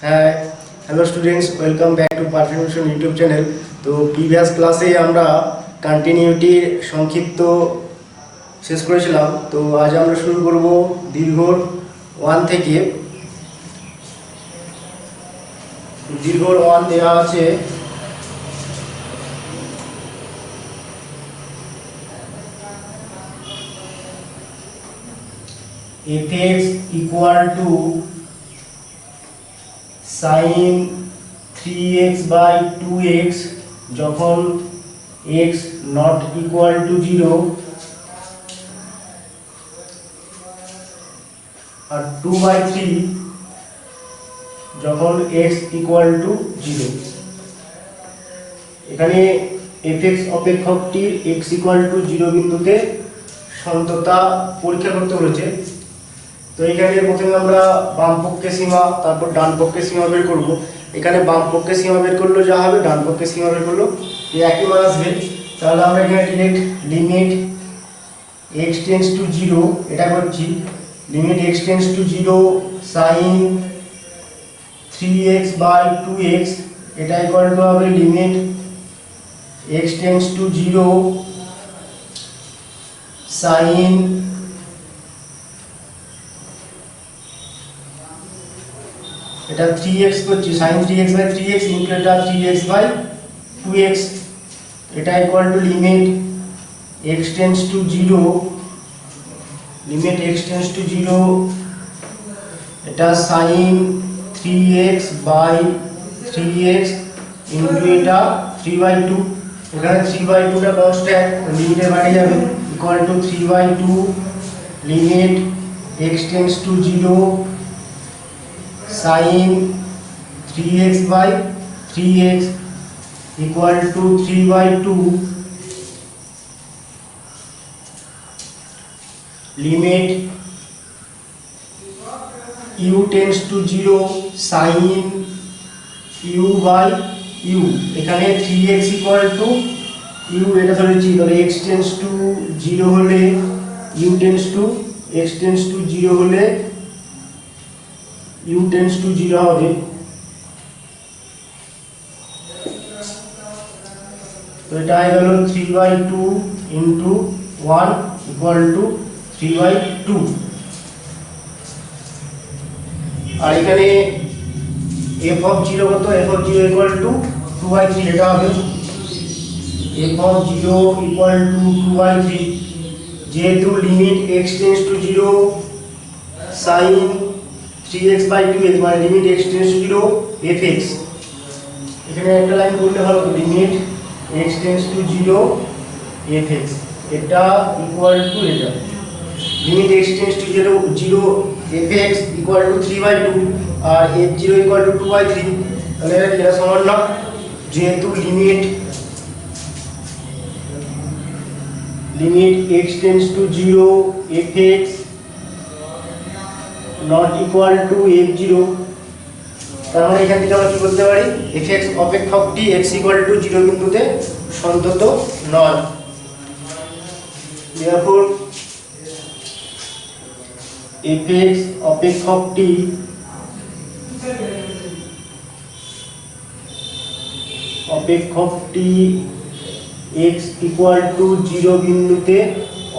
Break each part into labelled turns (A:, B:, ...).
A: হ্যাঁ, hello students, welcome back to perfection YouTube channel. তো previous ক্লাসে আমরা কন্টিনিউটির সংক্ষিপ্ত শেষ করেছিলাম। তো আজ আমরা শুরু করব দীর্ঘ 1 থেকে। দীর্ঘ 1 দেওয়া আছে fx equal to sin 3x by 2x যখন x not equal to 0 আর 2/3 যখন x equal to 0। এখানে fx অপেক্ষকটির x equal to 0 বিন্দুতে সন্ততা পরীক্ষা করতে বলেছে। তো এখানে প্রথমে আমরা বাম পক্ষে সীমা তারপর ডান পক্ষে সীমা বের করব। এখানে বাম পক্ষে সীমা বের করলে যা হবে ডান পক্ষে সীমা বের করলো একই মান আসবে। তাহলে আমরা এখানে direct limit x tends to 0 এটা করছি। Limit x tends to 0 sin 3x by 2x এটা ইকুয়াল টু হবে limit x tends to 0 sin এটা 3x করছি sin 3x by 3x into এটা 3x বাই 2x এটা equal to limit x tends to 0 limit x tends to 0 এটা sin 3x by 3x into এটা 3/2 এখানে 3/2 টা constant লিমিটে বাইরে যাবে equal to 3/2 limit x tends to 0 sin 3x by 3x equal to 3/2 limit u tends to 0 sin u by u এখানে 3x equal to u এটা ধরেছি। তাহলে x tends to 0 হলে u tends to x tends to 0 হলে u tends to 0 হবে। তো এটা হয়ে গেল 3/2 into 1 equal to 3/2। আর এখানে f of 0 কত? f of 0 equal to 2/3 এটা হবে। f of 0 equal to 2/3 যেহেতু limit x tends to 0 sin 3x by 2x মানে limit x tends to 0 fx এখানে একটা লাইন করলে ভালো তো limit x tends to 0 fx এটা ইকুয়াল টু এটা limit x tends to 0 fx equal to 3/2 আর f0 ইকুয়াল টু 2/3 তাহলে এটা সমান না। যেহেতু limit x tends to 0 fx not equal to f0 তাহলে এখান থেকে আমরা কি বলতে পারি fx অপেক্ষকটি x equal to 0 বিন্দুতে সন্তত নয়। therefore fx অপেক্ষকটি x equal to 0 বিন্দুতে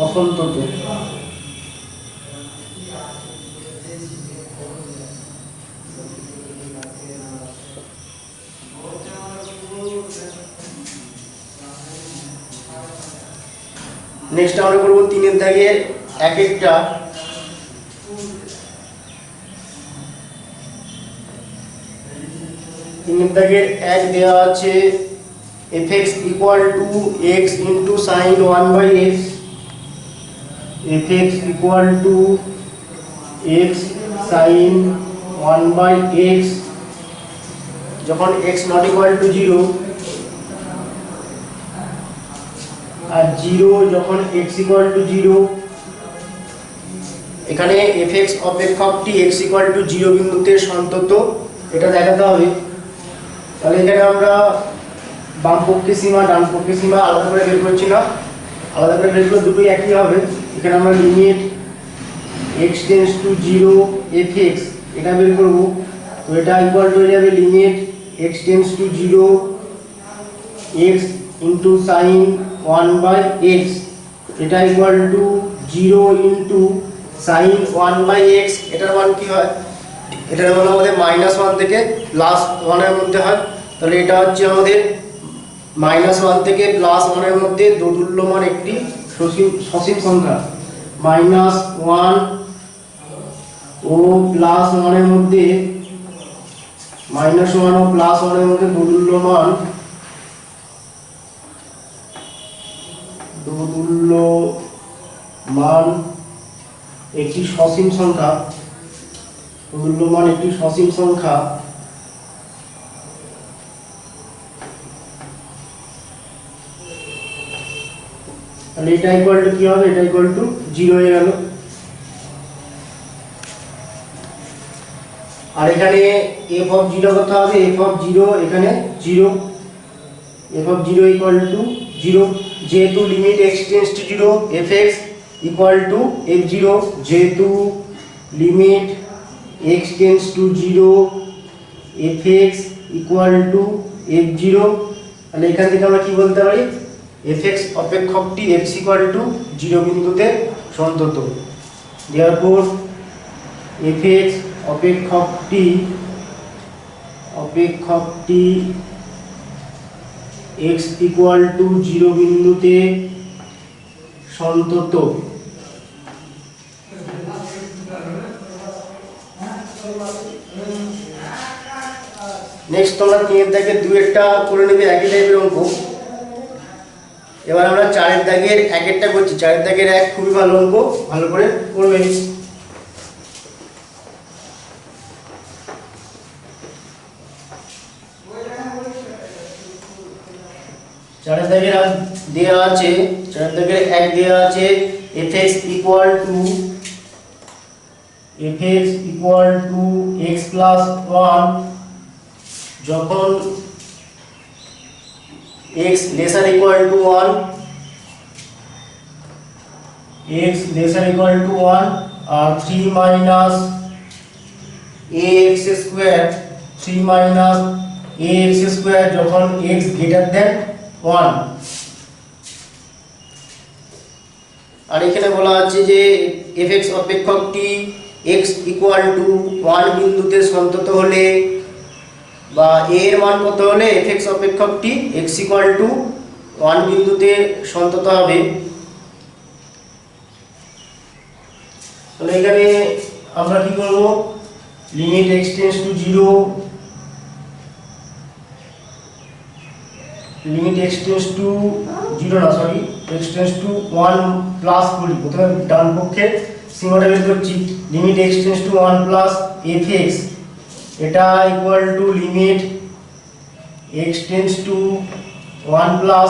A: অসন্তত। নেক্সট আমরা করব 3 এর দাগের এক একটা। 3 এর দাগের এক দেওয়া আছে fx equal to x into sin 1/x fx equal to x sin 1/x যখন x not equal to 0 আর 0 যখন x equal to 0 এখানে fx অপেক্ষকটি x equal to 0 বিন্দুতে সন্তত এটা দেখাতে হবে। তাহলে এখানে আমরা বাম পক্ষে সীমা ডান পক্ষে সীমা আলাদা করে বের করছি না, আলাদা করে বের করলে দুটোই একই হবে। এখানে আমরা limit x tends to 0 fx এটা বের করব। তো এটা ইকুয়াল টু হয়ে যাবে limit x tends to 0 x into sign 1/x, এটা equal to 0 into sign 1/x। এটার মান কি হয়, এটার মান আমাদের -1 থেকে +1 এর মধ্যে হয়। তাহলে এটা হচ্ছে আমাদের -1 থেকে +1 এর মধ্যে দোদুল্যমান একটি সসীম সংখ্যা। -1 ও +1 এর মধ্যে, -1 ও +1 এর মধ্যে দোদুল্যমান একটি সসীম সংখ্যা, দোদুল্যমান একটি সসীম সংখ্যা তাহলে এটা ইকুয়াল টু কি হবে, এটা ইকুয়াল টু 0 হয়ে গেল। আর এখানে f অফ 0 কত হবে, f অফ 0 এখানে 0, f অফ 0 ইকুয়াল টু 0, যেহেতু limit x tends to 0 fx equal two f0, যেহেতু limit x tends to 0 fx equal two f0, তাহলে এখান থেকে আমরা কি বলতে পারি, fx অপেক্ষকটি x ইকুয়াল টু 0 বিন্দুতে সন্তত। therefore fx অপেক্ষকটি x ইকুয়াল টু 0 বিন্দুতে সন্তত। নেক্সট তোমরা 3 থেকে 2 একটা করে নেবে একই টাইপের অঙ্ক। এবার আমরা 4 দাগের 1 একটা করছি। 4 দাগের 1 খুবই ভালো অঙ্ক, ভালো করে করবে। 4 দাগের দেয়া আছে, 4 দাগের 1 দেয়া আছে fx equal to x plus 1 যখন x lesser equal to 1, x lesser equal to 1 আর 3 minus ax square, 3 minus ax square যখন x গ্রেটার দেন 1। আর এখানে বলা আছে যে fx অপেক্ষকটি x ইকুয়াল টু 1 বিন্দুতে সন্তত হলে বা a এর মান কত হলে fx অপেক্ষকটি x ইকুয়াল টু 1 বিন্দুতে সন্তত হবে। তাহলে এখানে আমরা কি করব, limit x tends to 0, limit x tends to 0 না sorry x tends to 1 plus করি, প্রথমে ডান পক্ষে সীমাটা বের করছি। Limit x tends to 1 plus fx, এটা equal to limit x tends to 1 plus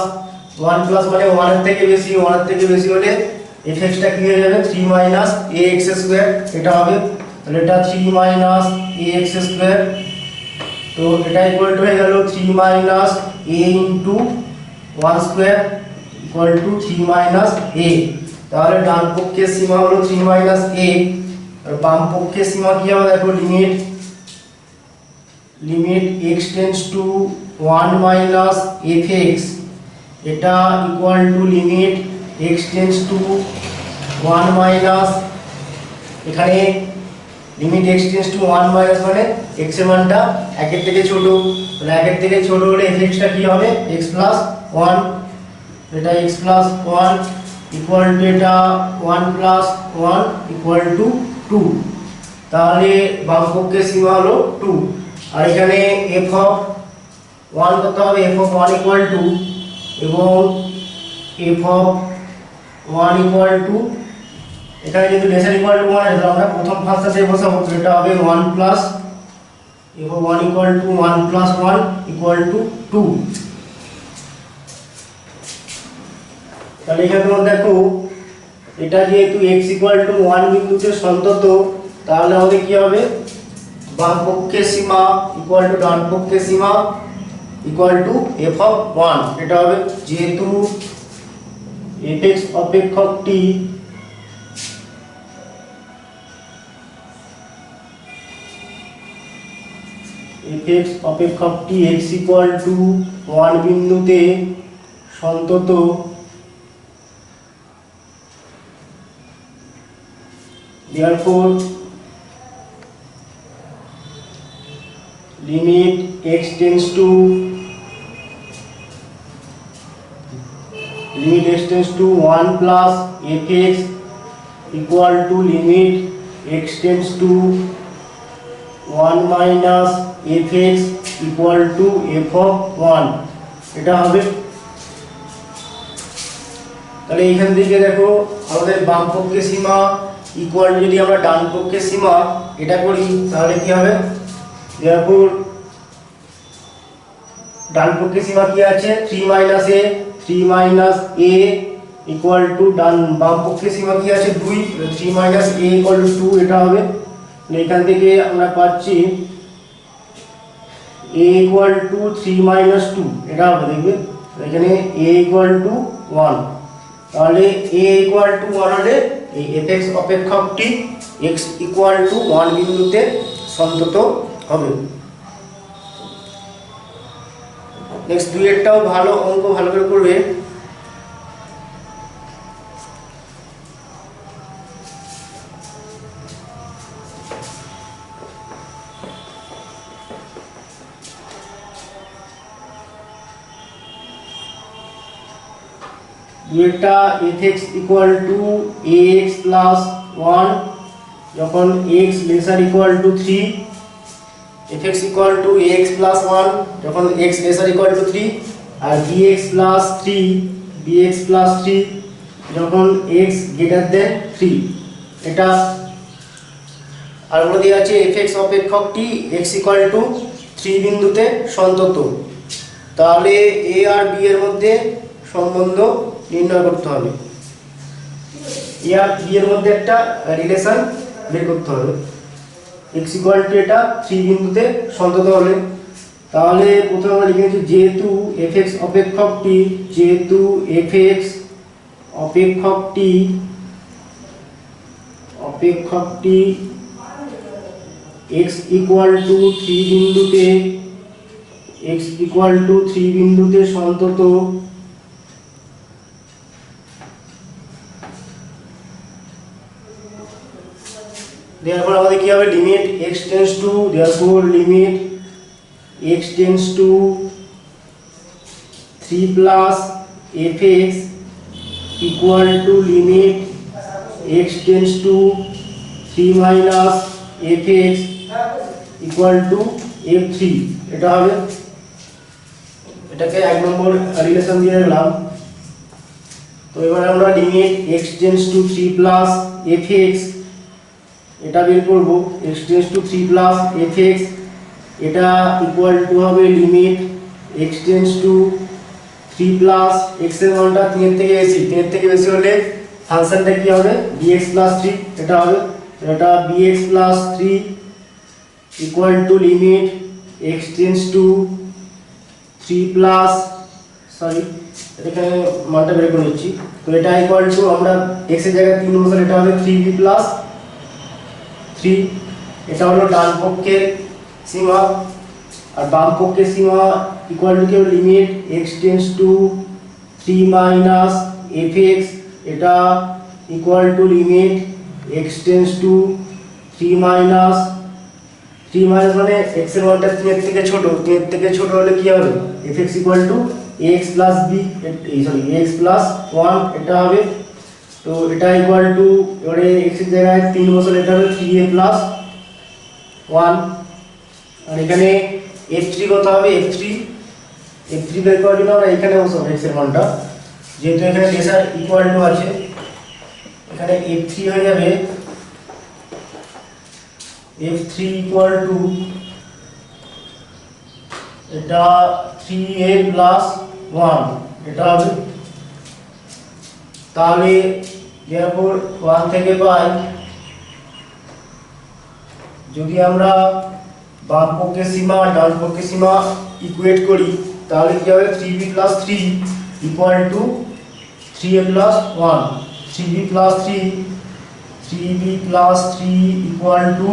A: মানে 1 এর থেকে বেশি, 1 এর থেকে বেশি হলে fx টা কি হয়ে যাবে 3 মাইনাস ax স্কয়ার, এটা হবে। তাহলে এটা 3 মাইনাস ax স্কয়ার, তো এটা ইকুয়াল টু হয়ে গেল 3 minus a into 1 square equal to 3 minus a। তাহলে ডান পক্ষের সীমা হলো 3 মাইনাস a, আর বাম পক্ষের সীমা কি হবে দেখো, limit x tends to 1 minus fx, এটা equal to limit x tends to 1 minus, এখানে limit x tends to 1 minus মানে x এর মানটা 1 এর থেকে ছোট, তাহলে 1 এর থেকে ছোট হলে fx টা কি হবে x প্লাস 1, এটা x প্লাস 1 ইকুয়াল টু এটা 1 প্লাস 1 ইকুয়াল টু 2। তাহলে বাম পক্ষের সীমা হলো 2। আর এখানে f অফ 1 কত হবে, f অফ 1 ইকুয়াল টু, এবং f অফ 1 ইকুয়াল টু, এখানে যেহেতু লেসার ইকুয়াল টু 1 আছে আমরা প্রথম ফাংশনতে বসাবো, এটা হবে 1 plus f of 1 equal to 1 plus 1 equal to 2। তাহলে এখানে তোমরা দেখো এটা যেহেতু x ইকুয়াল টু 1 বিন্দুতে সন্তত, তাহলে আমাদের কি হবে, বাম পক্ষের সীমা ইকুয়াল টু ডান পক্ষের সীমা ইকুয়াল টু f অফ 1, এটা হবে। যেহেতু fx অপেক্ষকটি এফএক্স অপেক্ষকটি x ইকুয়াল টু 1 বিন্দুতে সন্তত therefore limit x tends to 1 plus fx equal to limit x tends to 1 minus fx equal to f of 1 এটা হবে। তাহলে এখান থেকে দেখো আমাদের বাম পক্ষের সীমা ইকুয়াল যদি আমরা ডান পক্ষের সীমা এটা করি তাহলে কি হবে, therefore ডান পক্ষের সীমা কি আছে 3 minus a ইকুয়াল টু ডান বাম পক্ষের সীমা কি আছে 2, 3 minus a ইকুয়াল টু 2 এটা হবে। এখান থেকে আমরা পাচ্ছি a ইকুয়াল টু 3 minus 2 এটা হবে, দেখবে এখানে a ইকুয়াল টু 1, তাহলে a ইকুয়াল টু 1 হলে এই fx অপেক্ষকটি x ইকুয়াল টু 1 বিন্দুতে সন্তত হবে। নেক্সট দুইটাও ভালো অঙ্ক ভালো করে করবে। দুইটা fx equal to ax plus 1 যখন x lesser equal to 3, fx equal to ax plus 1 যখন x লেসার ইকুয়াল টু 3, আর bx প্লাস 3 যখন x গ্রেটার দেন 3। এটা আর বলে দেওয়া আছে fx অপেক্ষকটি x ইকুয়াল টু 3 বিন্দুতে সন্তত। তাহলে a আর b এর মধ্যে সম্বন্ধ নির্ণয় করতে হবে, a আর b এর মধ্যে একটা রিলেশন বের করতে হবে। x ইকুয়াল টু এটা 3 বিন্দুতে সন্তত হলে তাহলে প্রথমে আমরা লিখে নিচ্ছি যেহেতু fx অপেক্ষকটি x ইকুয়াল টু 3 বিন্দুতে সন্তত, therefore আমাদের কি হবে limit x tends to 3 plus fx equal to limit x tends to 3 minus fx equal to f3 এটা হবে। এটাকে এক নম্বর রিলেশন দিয়ে রাখলাম। তো এবার আমরা limit x tends to 3 plus fx এটা বের করব, x tends to 3 plus fx এটা ইকুয়াল টু হবে limit x tends to 3 plus x এর মানটা 3 এর থেকে বেশি হলে ফাংশনটা কি হবে bx plus 3 এটা হবে। এটা bx plus 3 equal to limit x tends to 3 plus এখানে মানটা বের করে নিচ্ছি। তো এটা ইকুয়াল টু আমরা x এর জায়গায় 3 বসালে এটা হবে 3b plus 3, এটা হলো ডান পক্ষের সীমা। আর বাম পক্ষের সীমা ইকুয়াল টু কি হবে limit x tends two 3 minus fx এটা equal to limit x tends two 3 minus মানে x এর মানটা 3 এর থেকে ছোট, 3 এর থেকে ছোট হলে কি হবে fx equal to ax plus b ax plus 1 এটা হবে। তো এটা ইকুয়াল টু এবারে x এর জায়গায় 3 বসালে এটা হবে 3a প্লাস 1, আর এখানে f3 কত হবে f3 বের করার জন্য আমরা এখানে বসাবো x এর মানটা, যেহেতু এখানে লেসার ইকুয়াল টু আছে এখানে f3 হয়ে যাবে f3 ইকুয়াল টু এটা 3a প্লাস 1 এটা হবে। তাহলে therefore 1 থেকে পাই যদি আমরা বাম পক্ষের সীমা ডান পক্ষের সীমা ইকুয়েট করি তাহলে কি হবে 3b plus 3 equal to 3a plus 1, 3b plus 3 equal to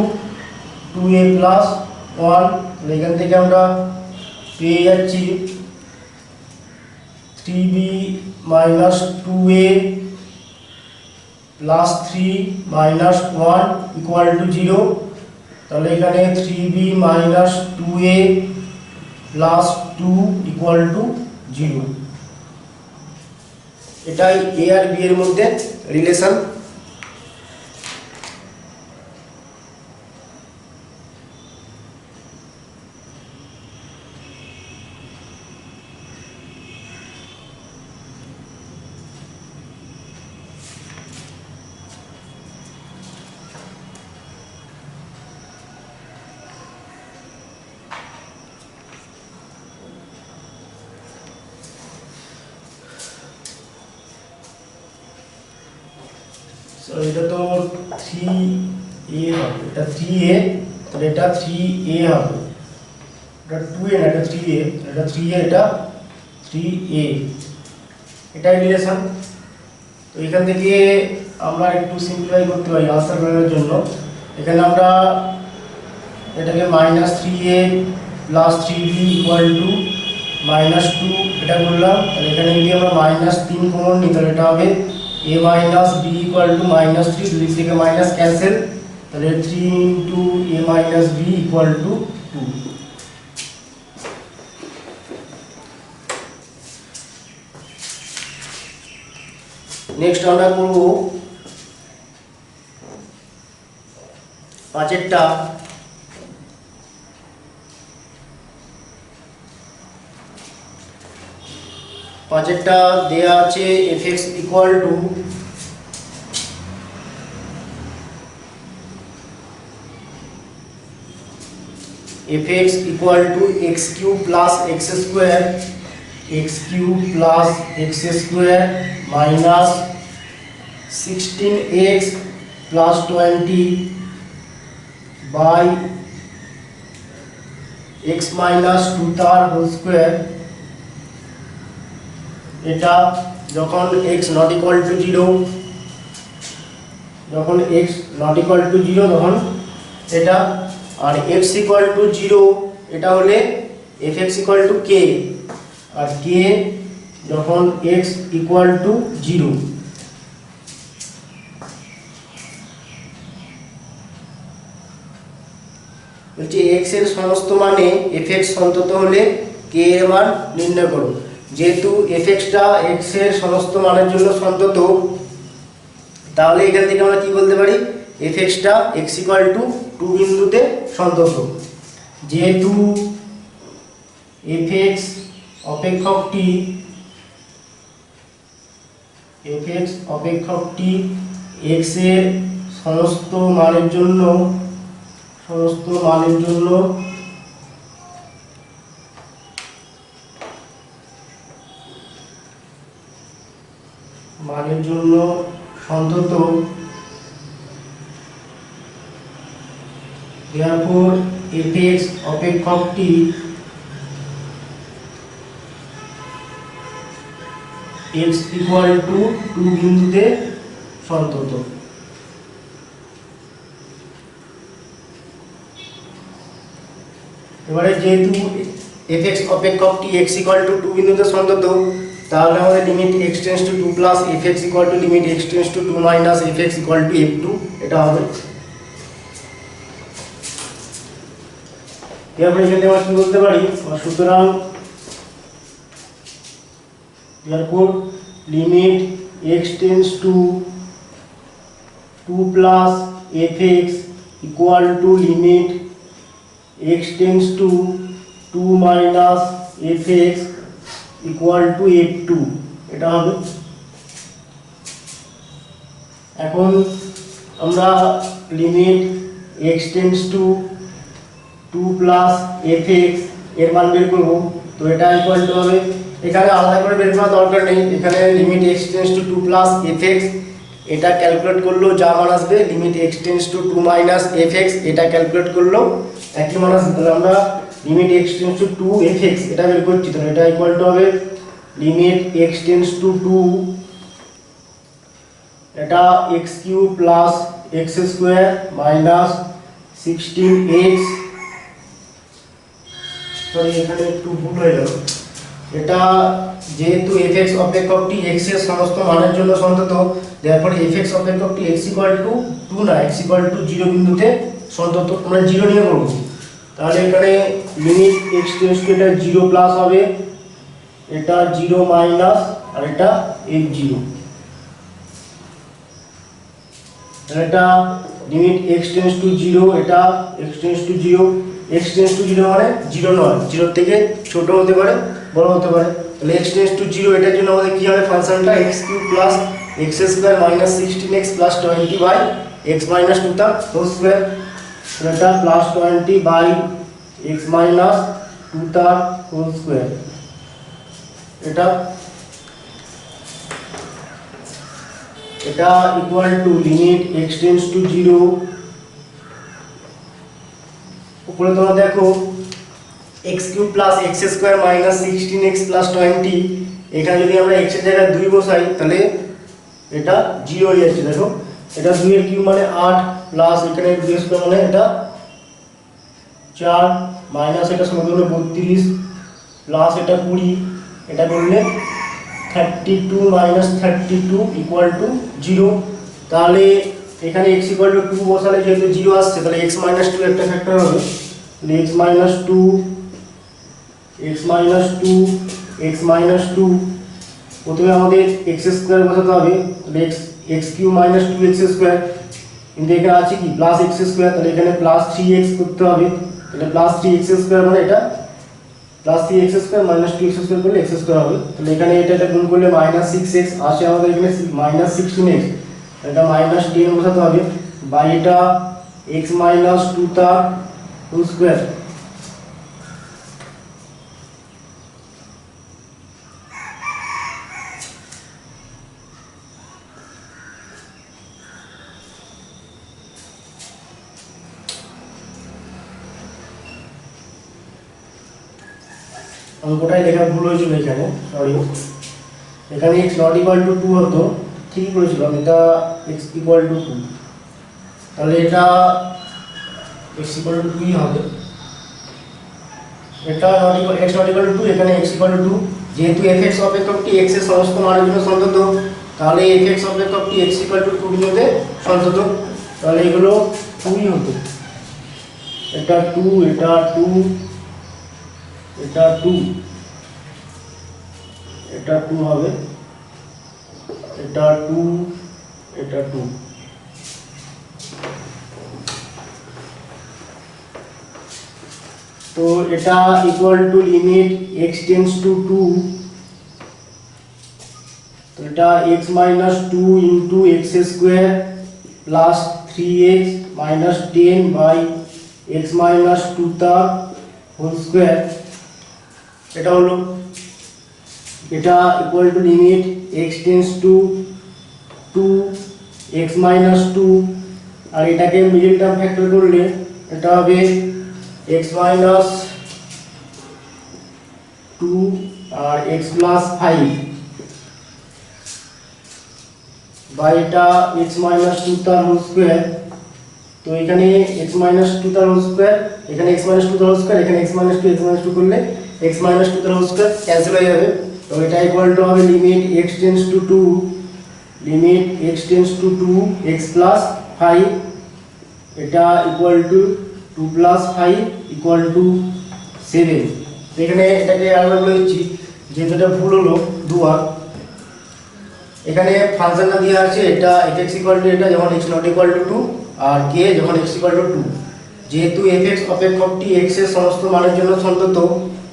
A: 2a plus 1, তাহলে এখান থেকে আমরা পেয়ে যাচ্ছি 3b minus 2a plus 3 minus 1 equal to 0, তাহলে এখানে 3b minus 2a plus 2 equal to 0। এটাই a আর b এর মধ্যে রিলেশন। এটা তো 3a হবে, এটা 3a, তাহলে এটা 3a হবে, এটা 2a না, এটা 3a, এটা 3a, এটা 3a, এটাই রিলেশন। তো এখান থেকে আমরা একটু সিম্পলিফাই করতে পারি আনসার বের জন্য। এখানে আমরা এটাকে -3a + 3b = -2 এটা করলাম, তাহলে এখানে যদি আমরা -3 কমন নিই তাহলে এটা হবে a minus b equal to -3, দুই থেকে মাইনাস ক্যান্সেল, তাহলে 3 into a minus b equal to 2। Next আমরা করব 5এরটা। পাঁচেরটা দেয়া আছে fx equal to x cube plus x square minus 16x plus 20 by x minus 2 তার হোল স্কয়ার। এটা যখন x not equal to 0, যখন x not equal to 0 তখন এটা, আর x equal to 0 এটা হলে fx equal to k, R k যখন x equal to 0। বলছি x এর সমস্ত মানে fx অন্তত হলে k এর মান নির্ণয় করো। যেহেতু fx টা x এর সমস্ত মানের জন্য সন্তত, তাহলে এখান থেকে আমরা কি বলতে পারি, fx টা x equal to 2 বিন্দুতে সন্তত। যেহেতু fx অপেক্ষকটি x এর সমস্ত মানের জন্য সন্তত, therefore fx অপেক্ষকটি x equal to 2 বিন্দুতে সন্তত। এবারে যেহেতু fx অপেক্ষকটি x equal to 2 বিন্দুতে সন্তত, তাহলে আমাদের limit x tends to 2 plus fx equal to limit x tends to 2 minus fx equal to f2 এটা হবে। এরপর এখানে আমরা কি বলতে পারি, সুতরাং therefore limit x tends to 2 plus fx equal to limit x tends to 2 minus fx equal to f2 এটা হবে। এখন আমরা limit x tends to 2 plus fx এর মান বের করব, তো এটা ইকুয়াল টু হবে, এখানে আলাদা করে বের করার দরকার নেই, এখানে limit x tends to 2 plus fx এটা ক্যালকুলেট করলেও যা মান আসবে, limit x tends to 2 minus fx এটা ক্যালকুলেট করলেও একই মান আসবে। তাহলে আমরা limit x tends to 2 fx এটা বের করছি, তাহলে এটা ইকুয়াল টু হবে লিমিট x টেন্ডস টু 2 এটা x cube plus x square minus 16x sorry এখানে একটু ভুল হয়ে গেল। এটা যেহেতু fx অপেক্ষকটি x এর সমস্ত মানের জন্য সন্তত, therefore fx অপেক্ষকটি x = 2 না, x = 0 বিন্দুতে সন্তত। আমরা 0 নিয়ে করব, তাহলে এখানে লিমিট x টেন্ডস টু এটা 0 প্লাস হবে, এটা 0 মাইনাস, আর এটা f0। এটা লিমিট x টেন্ডস টু 0, এটা x tends to 0, x tends to 0 মানে 0 নয়, 0 থেকে ছোট হতে পারে, বড় হতে পারে। তাহলে x টেন্ডস টু 0, এটার জন্য আমাদের কি হবে, ফাংশনটা x³ plus x² minus 16x plus 20 by x minus 2 তার হোল স্কয়ার। এটা প্লাস 20 বাই x মাইনাস 2 তার হোল স্কয়ার। এটা equal to limit x tends to 0, উপরে তোমরা দেখো x³ plus x² minus 16x plus 20, এখানে যদি আমরা x এর জায়গায় 2 বসাই তাহলে এটা 0 হয়ে যাচ্ছে। দেখো এটা 2 এর কিউব মানে 8 প্লাস এখানে 2 মানে এটা 4 মাইনাস এটা সমতুল্য 32 প্লাস এটা 20, এটা করলে 32 মাইনাস 32 ইকুয়াল টু 0। তাহলে এখানে x = 2 বসালে যেহেতু 0 আসছে, তাহলে x - 2 একটা ফ্যাক্টর হবে, তাহলে x - 2 প্রথমে আমাদের x² বসাতে হবে, তাহলে x³ মাইনাস 2x², কিন্তু এখানে আছে কি প্লাস x², তাহলে এখানে প্লাস 3x করতে হবে, তাহলে প্লাস 3x² মানে এটা প্লাস 3x² মাইনাস 2x² করলে x² হবে, তাহলে এখানে এটা গুণ করলে মাইনাস 6x আসে, আমাদের এখানে মাইনাস 16x, এটা মাইনাস 10 বসাতে হবে বাই এটা x মাইনাস 2 তার হোল স্কয়ার। অঙ্কটাই লেখা ভুল হয়েছিল এখানে, সরি। এখানে x not equal to 2 হতো, ঠিকই করেছিলাম, এটা x equal to 2, তাহলে এটা x equal to 2 হবে। এটা x not equal to 2, এখানে x equal to 2, যেহেতু fx অপেক্ষকটি x এর সমস্ত মানের জন্য সন্তত, তাহলে fx অপেক্ষকটি x equal to 2 বিন্দুতে সন্তত, তাহলে এগুলো 2ই হতো। এটা 2, এটা 2, এটা 2, এটা 2 হবে, এটা 2, এটা 2। তো এটা equal to limit x tends to 2, তো এটা x minus 2 into x² plus 3x minus 10 by x minus 2 তার হোল স্কয়ার। এটা হলো, এটা equal to limit x tends to 2 x minus 2, আর এটাকে মিডল টার্ম ফ্যাক্টর করলে এটা হবে x মাইনাস 2 আর x প্লাস 5 বাই এটা x মাইনাস 2 তার হোল স্কয়ার। তো এখানে x মাইনাস 2 তার হোল স্কয়ার, এখানে x মাইনাস 2 তার হোল স্কয়ার, এখানে x মাইনাস 2 করলে x মাইনাস 2 তার হোল স্কয়ার ক্যান্সেল হয়ে যাবে। তো এটা ইকুয়াল টু হবে limit x tends to 2, limit x tends to 2 x plus 5, এটা equal to 2 plus 5 equal to 7। এখানে এটাকে আলাদা করে দিচ্ছি, যেহেতু এটা ভুল হলো দুবার। এখানে ফাংশনটা দেওয়া আছে, এটা fx ইকুয়াল টু এটা যখন x নট ইকুয়াল টু 2 আর k যখন x ইকুয়াল টু 2, যেহেতু fx অপেক্ষকটি x এর সমস্ত মানের জন্য সন্তত,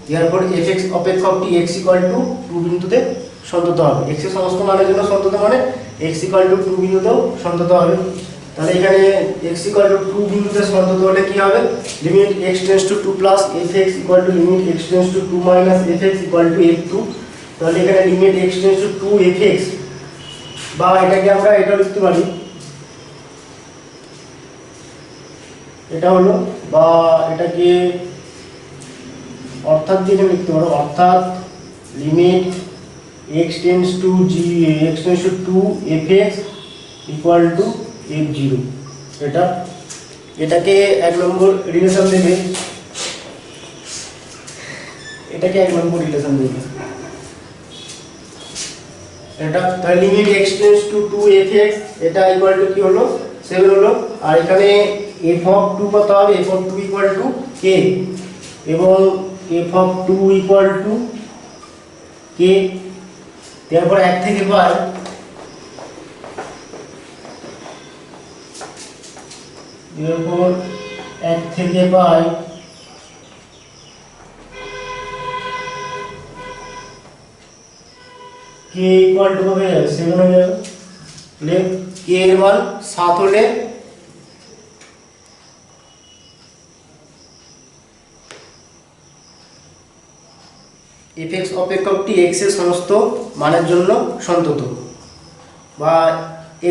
A: therefore fx অপেক্ষকটি x ইকুয়াল টু 2 বিন্দুতে সন্তত হবে। x এর সমস্ত মানের জন্য সন্তত মানে x ইকুয়াল টু 2 বিন্দুতেও সন্তত হবে। তাহলে এখানে x ইকুয়াল টু 2 বিন্দুতে সন্তত হলে কি হবে, limit x tends to 2 plus fx equal to limit x tends to 2 minus fx equal two f2। তাহলে এখানে limit x tends to 2 fx, বা এটাকে আমরা এটা লিখতে পারি, এটা হলো, বা এটাকে অর্থাৎ দিয়ে লিখতে পারো, অর্থাৎ limit x tends to 2 fx equal two f0। এটাকে 1 নম্বর রিলেশন দেবে, এটাকে 1 নম্বর রিলেশন বলবে। এটা তাহলে limit x tends two 2f(x) এটা ইকুয়াল টু কি হলো 7 হলো। আর এখানে f(2) কত হবে, f(2) ইকুয়াল টু k এবং f(2) ইকুয়াল টু k। তারপর 1 থেকে পাই এরপর 1 থেকে পাই k ইকুয়াল টু হবে 7 হয়ে যাবে। তাহলে k এর মান 7 হলে f(x) অপেক্ষকটি x এর সমস্ত মানের জন্য সন্তত, বা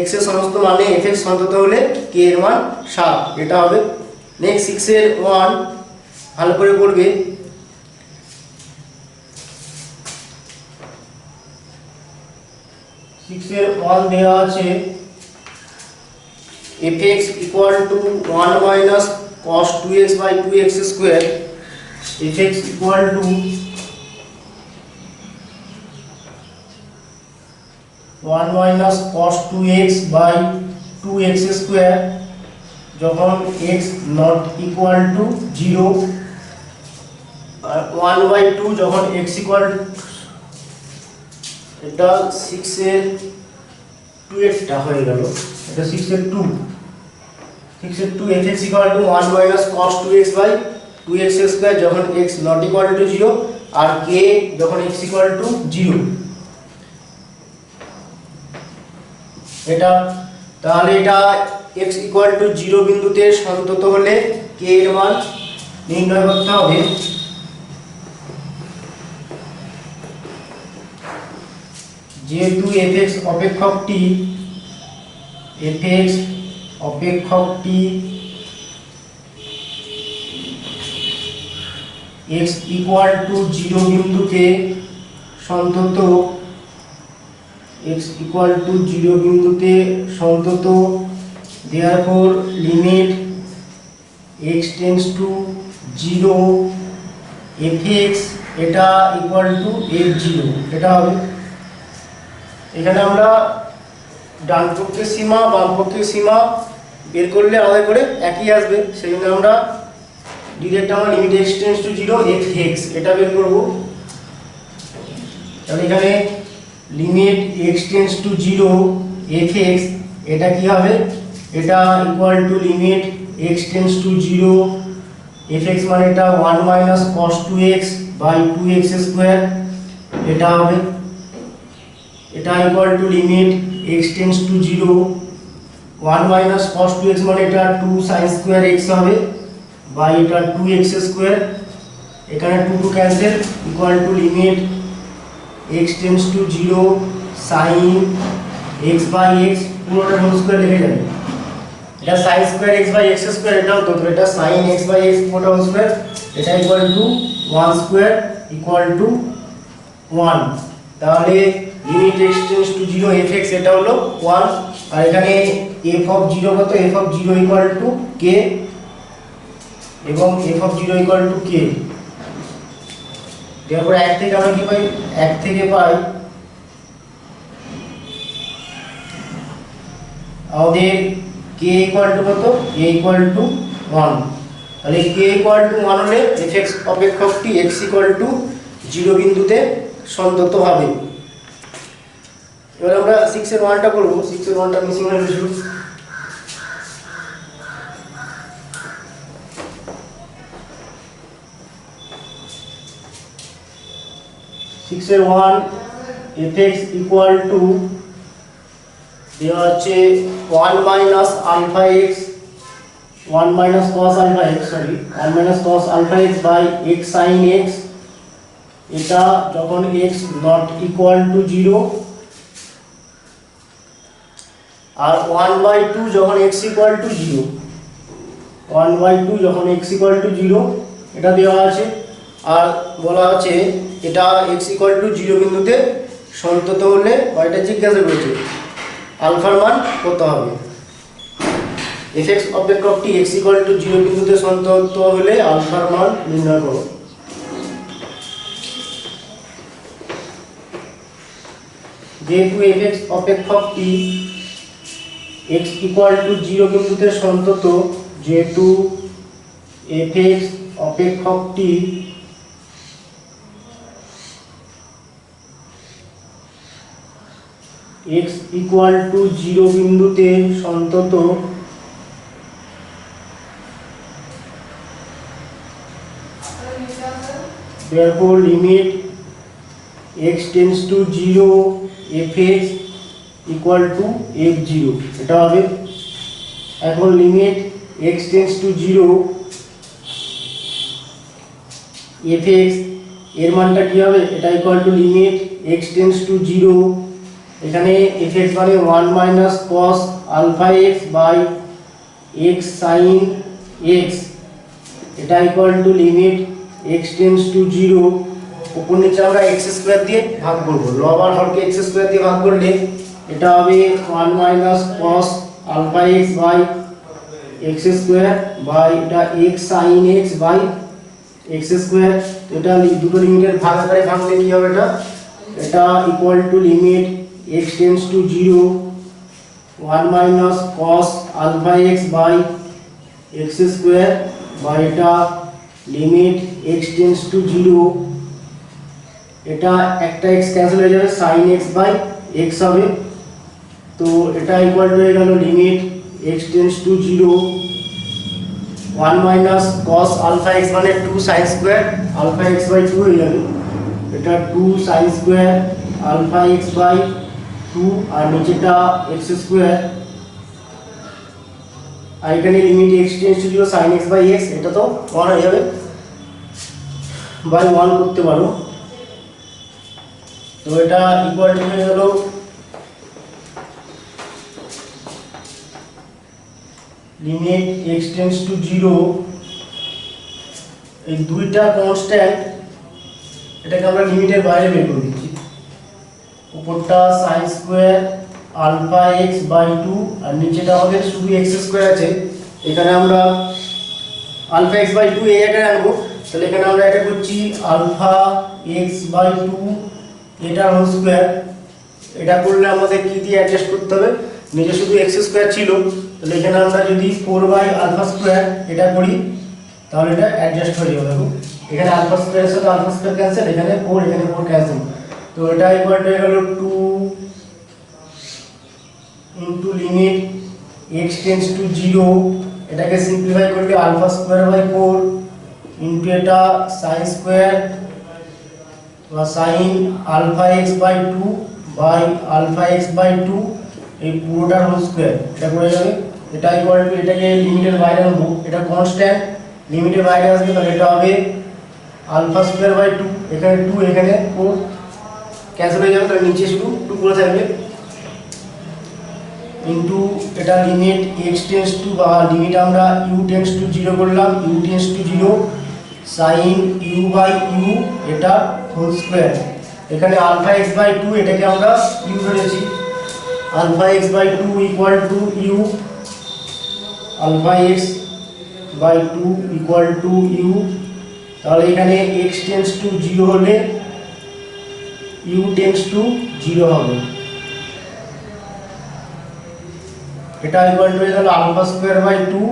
A: x এর সমস্ত মানে f(x) সন্তত হলে k এর মান 7, এটা হবে। নেক্সট 6 এর 1 ভালো করে পড়বে। 6 এর 1 দেওয়া আছে f(x) equal to 1 minus cos 2x by 2x square. f(x) equal to 1 minus cos 2x by 2x square যখন x নট ইকুয়াল টু 0, আর 1/2 যখন x ইকুয়াল, এটা 6 এর 2x টা হয়ে গেল, এটা 6 এর 2 f(x) equal to 1 minus cos 2x by 2x square যখন x নট ইকুয়াল টু 0 আর k যখন x ইকুয়াল টু 0। এটা তাহলে এটা x ইকুয়াল টু 0 বিন্দুতে সন্তত হলে k এর মান নির্ণয় করতে হবে। যেহেতু f(x) অপেক্ষকটি x ইকুয়াল টু 0 বিন্দুতে সন্তত, x ইকুয়াল টু 0 বিন্দুতে সন্তত, therefore limit x tends to 0 f(x) এটা ইকুয়াল টু f(0) এটা হবে। এখানে আমরা ডান পক্ষের সীমা বাম পক্ষের সীমা বের করলে আলাদা করে একই আসবে, সেই জন্য আমরা ডিরেক্ট আমরা limit x tends to 0 f(x) এটা বের করব। তাহলে এখানে limit x tends to 0 f(x) এটা কি হবে, এটা equal to limit x tends to 0 f(x) মানে এটা 1 minus cos 2x by 2x square এটা হবে। এটা equal to limit x tends to 0 1 minus cos 2x মানে এটা 2 sin স্কয়ার x হবে বাই এটা 2x স্কয়ার, এখানে 2 two cancel, equal to limit x tends to 0 sin x by x পুরোটা whole square লিখে যাবে। এটা sin square x by x square এটাও তো, এটা sin x বাই x পুরোটা হোল স্কয়ার, এটা equal to 1 square equal to 1। তাহলে limit x tends to 0 f(x) এটা হলো 1। আর এখানে f(0) কত, f(0) ইকুয়াল টু k এবং f(0) ইকুয়াল টু k। তারপর 1 থেকে আমরা কি পাই, 1 থেকে পাই আমাদের k ইকুয়াল টু কত, k ইকুয়াল টু 1। তাহলে k ইকুয়াল টু 1 হলে f(x) অপেক্ষকটি x ইকুয়াল টু 0 বিন্দুতে সন্তত হবে। এবার আমরা 6 এর 1টা করব। 6 এর 1টা মিসিং হয়ে গেছিল। 6 এর 1 f(x) ইকুয়াল টু দেওয়া আছে 1 minus alpha x, 1 minus cos alpha x, sorry 1 minus cos alpha x by x sin x, এটা যখন x নট ইকুয়াল টু 0 আর 1/2 যখন x ইকুয়াল টু 0, 1/2 যখন x ইকুয়াল টু 0 এটা দেওয়া আছে। আর বলা আছে এটা x ইকুয়াল টু 0 বিন্দুতে সন্তত হলে, বা এটা জিজ্ঞাসা করেছে আলফার মান কত হবে। f(x) অপেক্ষকটি x ইকুয়াল টু 0 বিন্দুতে সন্তত হলে আলফার মান নির্ণয় করো। যেহেতু fx অপেক্ষকটি x ইকুয়াল টু 0 বিন্দুতে সন্তত, যেহেতু fx অপেক্ষকটি x ইকুয়াল টু 0 বিন্দুতে সন্তত, therefore limit x tends to 0 fx equal to f0 এটা হবে। এখন limit x tends to 0 fx এর মানটা কি হবে, এটা equal to limit x tends to 0, এখানে fx মানে 1 minus cos alpha x by x sin x, এটা equal to limit x tends to 0, উপর নিচে আমরা x স্কয়ার দিয়ে ভাগ করব, লব আর হরকে x স্কয়ার দিয়ে ভাগ করলে এটা হবে 1 minus cos alpha x by x square by এটা x sin x by x square. এটা দুটো লিমিটের ভাগ আকারে ভাঙলে কি হবে, এটা equal to limit x tends to 0 1 minus cos alpha x by x square by এটা লিমিট x tends to 0, এটা একটা x ক্যান্সেল হয়ে যাবে, sin x বাই x হবে। তো এটা ইকুয়াল টু হয়ে গেল limit x tends to 0 1 minus cos alpha x মানে 2 sin square alpha x by 2 হয়ে যাবে, এটা 2 sin square alpha x by 2 আর নিচেটা x স্কয়ার, আর এখানে limit x tends to 0 sin x by x, এটা তো 1 হয়ে যাবে, বাই 1 করতে পারো। তো এটা ইকুয়াল টু হয়ে গেল লিমিট x tends to 0, এই দুইটা কনস্ট্যান্ট, এটাকে আমরা লিমিটের বাইরে বের করে দিচ্ছি, উপরটা sin square alpha x by 2 আর নিচেটা আমাদের শুধু x স্কয়ার আছে, এখানে আমরা আলফা x বাই 2 এই জায়গায় আনবো, তাহলে এখানে আমরা এটা করছি আলফা x বাই 2 এটা হোল স্কয়ার, এটা করলে আমাদের কি দিয়ে অ্যাডজাস্ট করতে হবে, নিচে শুধু x স্কয়ার ছিল, তাহলে এখানে আমরা যদি 4 বাই আলফা স্কয়ার এটা করি তাহলে এটা অ্যাডজাস্ট হয়ে যাবে। দেখো এখানে আলফা স্কয়ারের সাথে আলফা স্কয়ার ক্যান্সেল, এখানে 4 এখানে 4 ক্যান্সেল, তো এটা ইকুয়াল টু হয়ে গেল 2 into limit x tends to 0, এটাকে সিম্পলিফাই করলে আলফা স্কয়ার বাই 4 ইনটু এটা sin স্কয়ার বা sin alpha x by 2 by alpha x by 2 এই পুরোটার হোল স্কয়ার, এটা করে যাবে, এটা ইকুয়াল টু এটাকে লিমিটের বাইরে আনবো, এটা কনস্ট্যান্ট লিমিটের বাইরে আসবে, তাহলে এটা হবে আলফা স্কয়ার বাই 2, এখানে 2 এখানে 4 ক্যান্সেল হয়ে যাবে, তাহলে নিচে শুধু 2 পড়ে থাকবে, ইনটু এটা লিমিট x টেন্ডস টু বা লিমিট আমরা u টেন্ডস টু 0 করলাম, u tends to 0 sin u by u এটা হোল স্কয়ার, এখানে আলফা x বাই 2 এটাকে আমরা u ধরেছি, alpha x by 2 equal to u, alpha x by 2 equal to u, তাহলে এখানে x টেন্ডস টু 0 হলে u tends to 0 হবে, এটা ইকুয়াল টু হয়ে গেল আলফা স্কয়ার বাই 2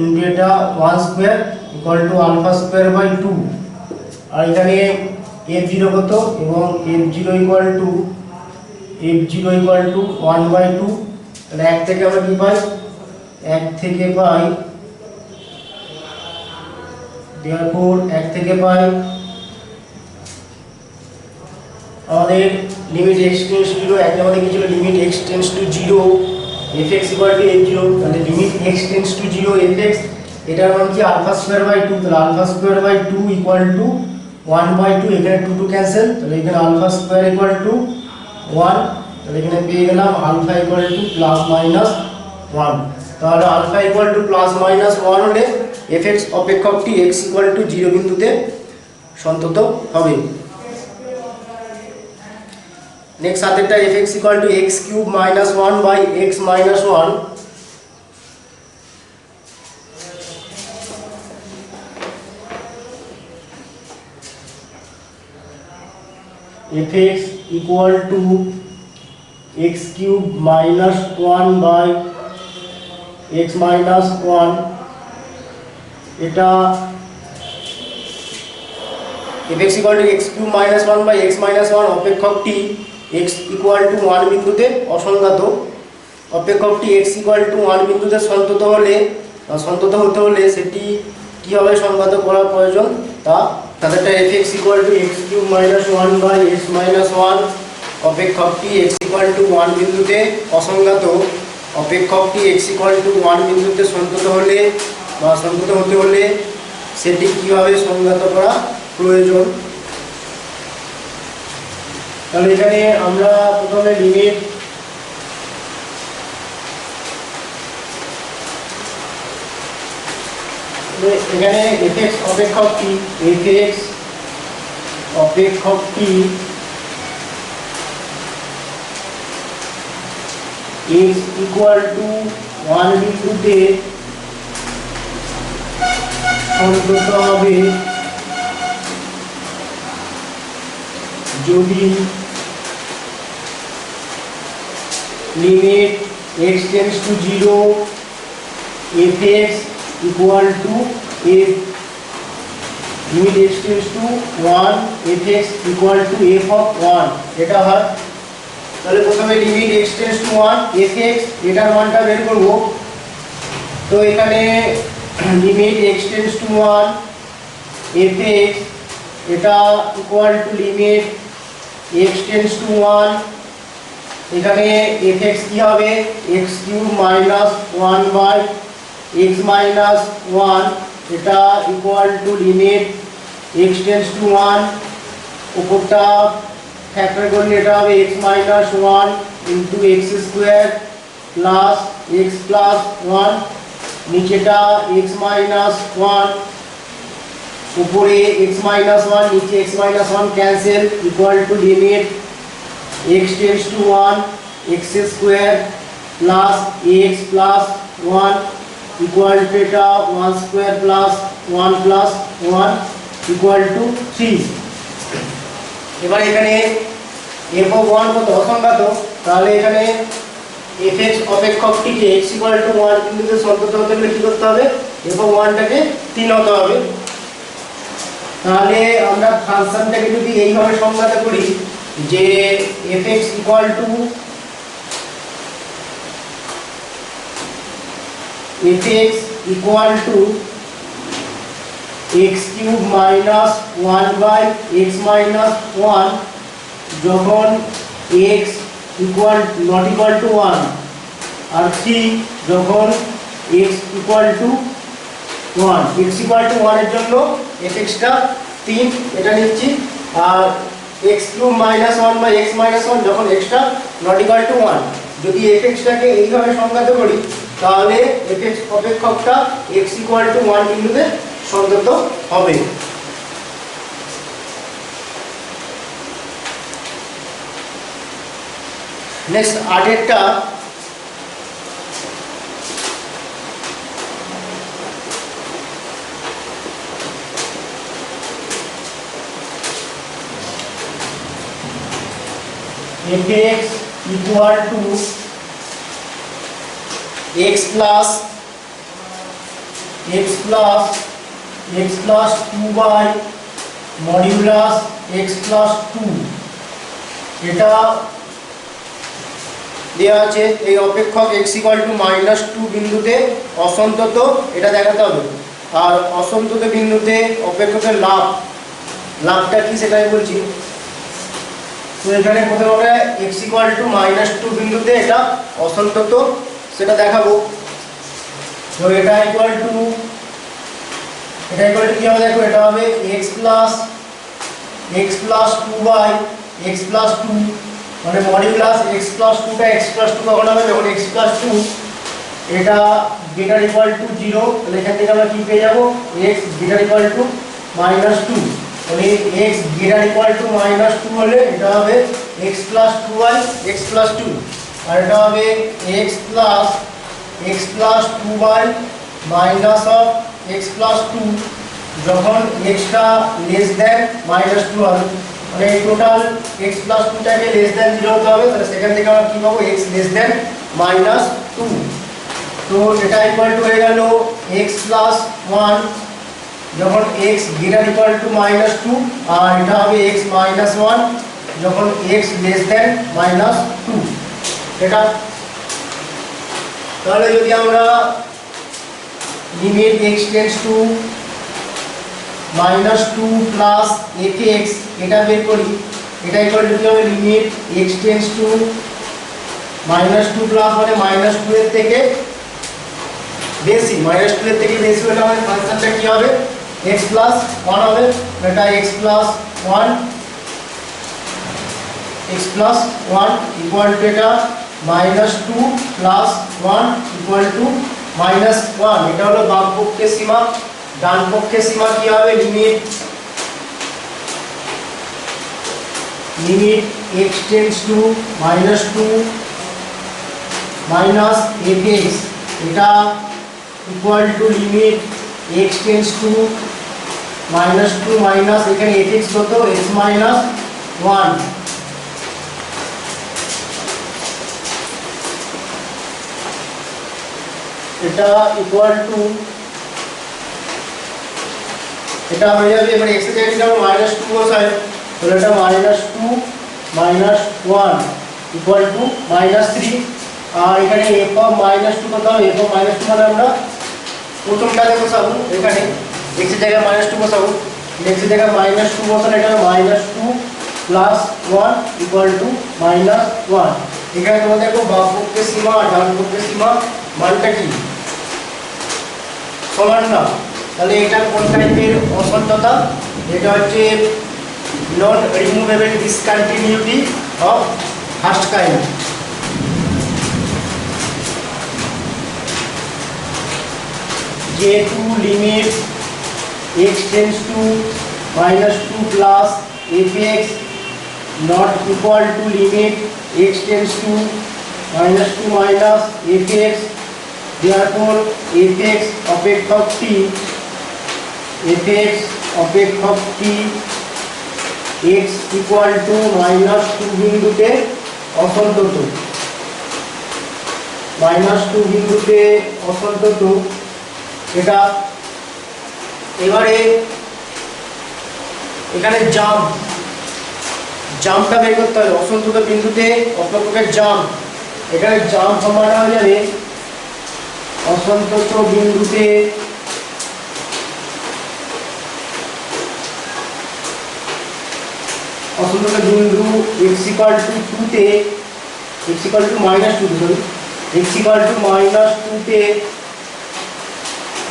A: ইনটু এটা 1 square equal to alpha square by 2, আর এখানে f0 কত এবং f0 ইকুয়াল টু 1 বাই 2, তাহলে 1 থেকে আমরা কি পাই, 1 থেকে পাই, therefore 1 থেকে পাই আমাদের লিমিট x টেন্ডস টু 0, একটা আমাদের কি ছিল limit x tends to 0 fx equal two f0, তাহলে limit x tends to 0 fx এটার মান কি আলফা স্কয়ার বাই 2, তাহলে alpha square by 2 equal to 1 by 2, এখানে 2 2 ক্যান্সেল, তাহলে এখানে আলফা স্কয়ার ইকুয়াল টু 1, তাহলে এখানে পেয়ে গেলাম alpha equal to plus minus 1, তাহলে alpha equal to plus minus 1 হলে fx অপেক্ষকটি x ইকুয়াল টু 0 বিন্দুতে সন্তত হবে। নেক্সট সাথেটা fx equal to x cube minus 1 by x minus 1, fx equal to X cube minus 1 by X minus 1 এটা fx equal to x cube minus 1 by x minus 1 অপেক্ষকটি x equal to 1 বিন্দুতে অসংজ্ঞাত। অপেক্ষকটি x equal to 1 বিন্দুতে সন্তত হতে হলে সেটি কীভাবে সংজ্ঞাত করা প্রয়োজন তাদেরটা fx equal to x cube minus 1 by x minus 1 অপেক্ষকটি x ইকুয়াল টু 1 বিন্দুতে অসংজ্ঞাত। অপেক্ষকটি x ইকুয়াল টু 1 বিন্দুতে সন্তত হতে হলে সেটি কীভাবে সংজ্ঞাত করা প্রয়োজন। তাহলে এখানে আমরা প্রথমে লিমিট এখানে fx অপেক্ষকটি x ইকুয়াল টু 1 বিন্দুতে সন্তত হবে যদি limit x tends to 0 fx equal to f limit x tends to 1 fx equal to f of 1 এটা হয়। তাহলে প্রথমে limit x tends to 1 fx এটার মানটা বের করব। তো এখানে limit x tends to 1 fx এটা equal to limit x tends to 1 এখানে fx কি হবে x cube minus 1 by x minus 1 এটা equal to limit x tends to 1 উপরটা ফ্যাক্টর করলে এটা হবে x minus 1 into x square plus x plus 1 নিচেটা x মাইনাস 1 উপরে x মাইনাস 1 নিচে x minus 1 cancel equal to limit x tends to 1 x square plus x plus 1 equal to এটা 1 square plus 1 plus 1 equal to 3। এবার এখানে f of 1 কত অসংজ্ঞাত। তাহলে এখানে fx অপেক্ষকটিকে x equal to 1 বিন্দুতে সন্তত হতে গেলে কি করতে হবে f অফ 1 টাকে 3 হতে হবে। তাহলে আমরা ফাংশনটাকে যদি এইভাবে সংজ্ঞাত করি যে fx equal to x cube minus 1 by x minus 1 যখন x equal not equal to 1 আর 3 যখন x equal to 1 x equal to 1 এর জন্য fx টা 3 এটা নিচ্ছি আর x cube minus 1 by x minus 1 যখন x টা নট ইকুয়াল টু 1 যদি fx টাকে এইভাবে সংজ্ঞাত করি তাহলে fx অপেক্ষকটা x ইকুয়াল টু 1 বিন্দুতে সন্তত হবে। নেক্সট আরেকটা fx equal to x plus 2 by modulus x plus 2 এটা দেওয়া আছে। এই অপেক্ষক x equal to -2 বিন্দুতে অসন্তত এটা দেখাতে হবে। আর অসন্তত বিন্দুতে অপেক্ষকের লাভটা কি সেটা আমি বলছি। তো এখানে প্রথমে আমরা x equal to -2 বিন্দুতে এটা অসন্তত সেটা দেখাবো। তো এটা ইকুয়াল টু কি হবে দেখো এটা হবে x plus 2 by x plus 2 মানে মডিউলাস x plus 2 টা x plus 2 কখন হবে যখন x plus 2 এটা গ্রেটার ইকুয়াল টু 0 তাহলে এখান থেকে আমরা কি পেয়ে যাব x গ্রেটার ইকুয়াল টু -2 মানে x গ্রেটার ইকুয়াল টু -2 হলে এটা হবে x plus 2y x plus 2 আর এটা হবে x plus 2y minus of x plus 2 যখন x টা less than -2 হবে মানে এই টোটাল x প্লাস 2 টাকে লেস দ্যান 0 হতে হবে, তাহলে সেখান থেকে আমরা কি পাবো x লেস দ্যান -2। তো এটা ইকুয়াল টু হয়ে গেল x প্লাস 1 যখন x গ্রেটার ইকুয়াল টু -2, আর এটা হবে x মাইনাস 1 যখন x লেস দ্যান -2। এটা তাহলে যদি আমরা limit x tends to -2 plus fx এটা বের করি, এটা ইকুয়াল টু হবে limit x tends to -2 plus মানে -2 এর থেকে বেশি, -2 এর থেকে বেশি হলে আমাদের ফাংশনটা কি হবে x প্লাস 1 হবে। এটা x প্লাস 1 ইকুয়াল টু এটা -2 প্লাস 1 ইকুয়াল টু -1। এটা হলো বাম পক্ষের সীমা। ডান পক্ষের সীমা কি হবে limit x tends to -2 minus fx এটা equal to limit x tends to -2 minus এখানে fx কত x মাইনাস 1। এটা ইকুয়াল টু এটা হয়ে যাবে এবারে x এর জায়গায় আমরা -2 বসাই, তাহলে এটা -2 -1 ইকুয়াল টু -3। আর এখানে f অফ -2 কত হবে, f অফ -2 মানে আমরা প্রথমটাতে বসাবো, এখানে x এর জায়গায় -2 বসাবো, x এর জায়গায় -2 বসালে এটা -2 প্লাস 1 ইকুয়াল টু -1। এখানে তোমরা দেখো বাম পক্ষের সীমা আর ডান পক্ষের সীমা মানটা কি সমান না, তাহলে এটা কোন টাইপের অসন্ততা, এটা হচ্ছে non removable discontinuity of first kind. যেহেতু limit x tends to -2 plus fx not equal to limit x tends to -2 minus fx, therefore fx অপেক্ষক t x ইকুয়াল টু -2 বিন্দুতে অসন্তত, -2 বিন্দুতে অসন্তত। এটা এবারে এখানে জাম্পটা বের করতে হবে, অসন্তত বিন্দুতে অপেক্ষকের জাম্প, এখানে জাম্প সমান হয়ে যাবে অসন্তত বিন্দুতে অসন্তত বিন্দু x ইকুয়াল টু 2 তে x equal to -2 sorry x equal to -2 তে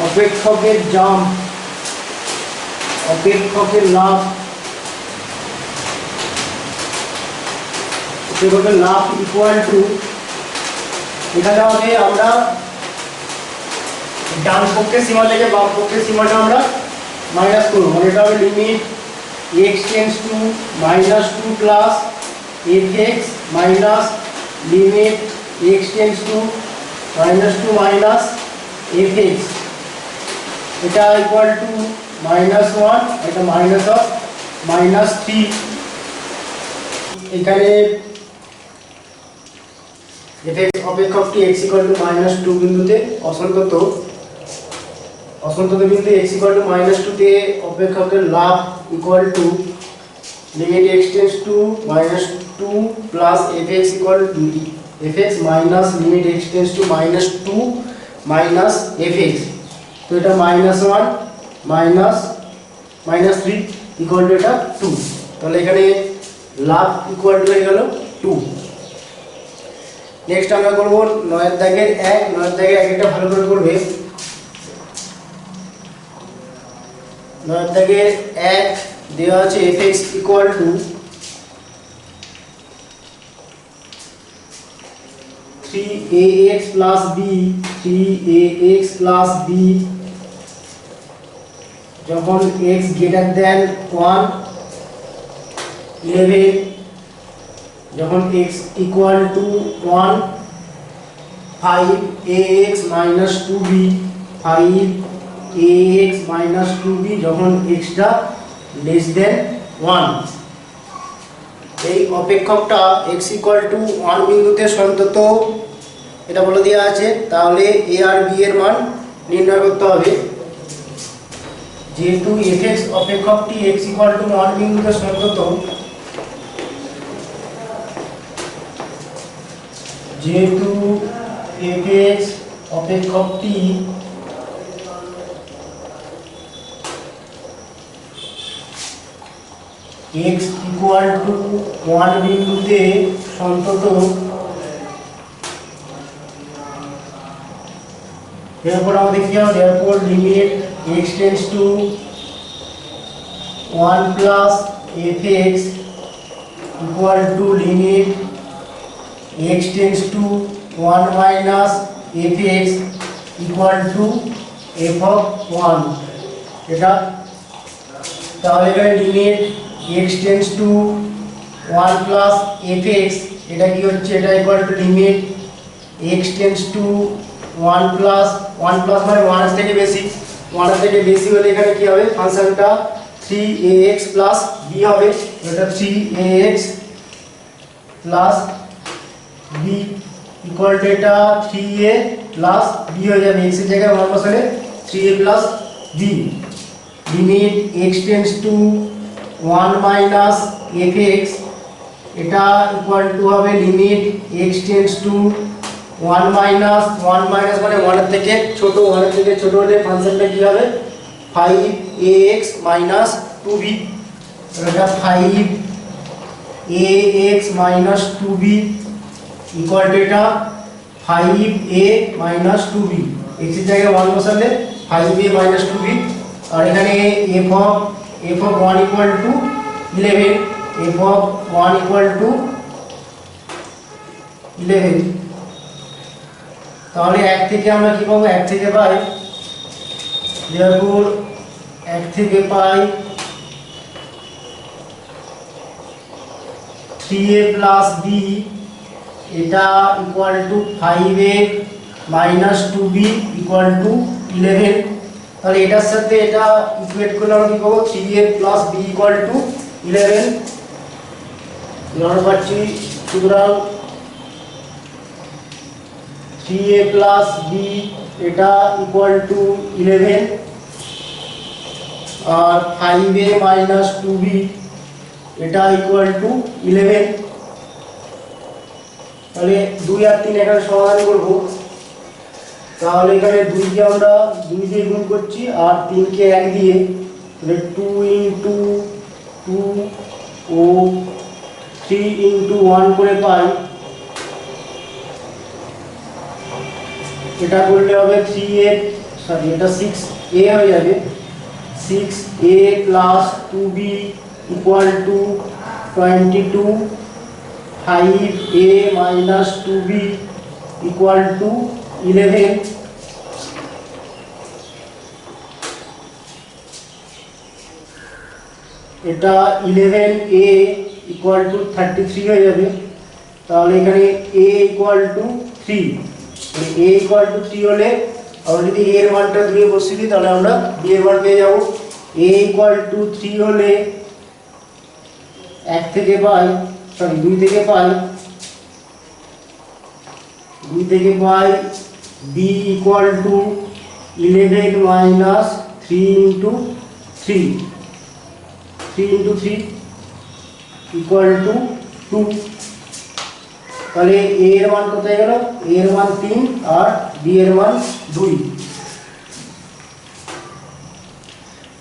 A: অপেক্ষকের জাম্প, অপেক্ষকের লাফ, অপেক্ষকের লাফ ইকুয়াল টু এখানে হবে আমরা ডান পক্ষের সীমা থেকে বাম পক্ষের সীমাটা আমরা মাইনাস করব, মানে এটা হবে limit x tends to -2 plus fx minus limit x tends to -2 minus fx, এটা ইকুয়াল টু -1, এটা মাইনাস অফ -3। এখানে fx অপেক্ষকটি x ইকুয়াল টু -2 বিন্দুতে অসন্তত বিন্দু x ইকুয়াল টু -2 তে অপেক্ষকের লাভ equal to limit x tends to -2 plus fx equal to fx minus limit x tends to -2 minus fx, তো এটা -1 মাইনাস -3 ইকুয়াল টু এটা 2, তাহলে এখানে লাভ ইকুয়াল টু হয়ে গেল 2। নেক্সট আমরা করব 9 এর দাগের 1, 9 এর দাগের 1 এটা ভালো করে করবে। 9 এর দাগের 1 দেওয়া আছে fx equal two 3ax plus b, 3ax plus b যখন x গ্রেটার দেন 1, 11 যখন x equal to 1, 5ax minus 2b, 5ax minus 2b যখন x টা লেস দেন 1। এই অপেক্ষকটা x ইকুয়াল টু 1 বিন্দুতে সন্তত এটা বলে দেওয়া আছে। তাহলে a আর b এর মান নির্ণয় করতে হবে। যেহেতু fx অপেক্ষকটি x ইকুয়াল টু 1 বিন্দুতে সন্তত, যেহেতু fx অপেক্ষকটি x ইকুয়াল টু 1 বিন্দুতে সন্তত, এরপর আমাদের কি হবে, এরপর limit x tends to 1 plus fx equal to limit x tends to 1 minus fx equal to f of 1। এটা তাহলে এখানে limit x tends to 1 plus fx, এটা কি হচ্ছে, এটা equal to limit x tends to 1 plus মানে 1 থেকে বেশি, 1 থেকে বেশি হলে এখানে কি হবে, ফাংশনটা 3ax প্লাস b হবে। এটা 3ax plus b equal to এটা 3a প্লাস b হয়ে যাবে, x এর জায়গায় 1 বসালে 3a plus b। Limit x tends to 1 minus fx, এটা ইকুয়াল টু হবে limit x tends to 1 minus মানে 1 এর থেকে ছোট, 1 এর থেকে ছোট হলে ফাংশনটা কি হবে, 5ax মাইনাস 2b। এটা 5ax minus 2b equal to এটা 5a মাইনাস 2b, x এর জায়গায় 1 বসালে 5a মাইনাস 2b। আর এখানে f of 1 equal to 11, f of 1 equal to 11। তাহলে 1 থেকে আমরা কি পাবো, 1 থেকে পাই, therefore 1 থেকে পাই 3a প্লাস b, এটা equal two 5a minus 2b equal to 11। তাহলে এটার সাথে এটা ইকুয়েট করলে আমরা কি পাবো, 3a plus b equal to 11 আমরা পাচ্ছি। সুতরাং 3a প্লাস b এটা ইকুয়াল টু 11 আর 5a মাইনাস 2b এটা ইকুয়াল টু 11। তাহলে 2 আর 3 এখানে সমাধান করব। তাহলে এখানে 2 কে আমরা 2 দিয়ে গুণ করছি আর 3 কে 1 দিয়ে, তাহলে 2 ইনটু 2 ও 3 ইনটু 1 করে পাই। এটা করলে হবে 3a, সরি এটা 6a হয়ে যাবে, 6a plus 2b equal to 22, 5a minus 2b equal to 11। এটা 11a ইকুয়াল টু 33 হয়ে যাবে। তাহলে এখানে a equal to 3, a equal to 3 হলে আমরা যদি a এর মানটা 2 এ বসিয়ে দিই তাহলে আমরা b এর মান পেয়ে যাব। a ইকুয়াল টু 3 হলে 1 থেকে পাই, সরি 2 থেকে পাই, b equal to 11 minus 3 into 3 equal to 2। তাহলে a এর মান কত হয়ে গেল, a এর মান 3 আর b এর মান 2।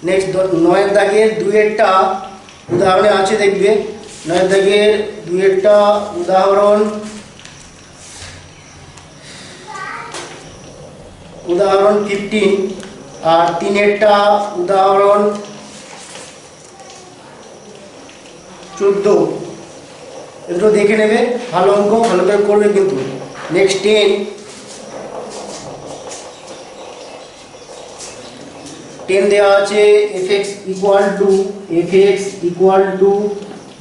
A: নেক্সট 9 এর দাগের 2 এরটা উদাহরণে আছে, দেখবে 9 এর দাগের 2 এরটা উদাহরণ 15 আর 3 এরটা উদাহরণ 14। এগুলো দেখে নেবে, ভালো অঙ্ক ভালো করে করবে কিন্তু। নেক্সট 10 দেওয়া আছে, fx equal two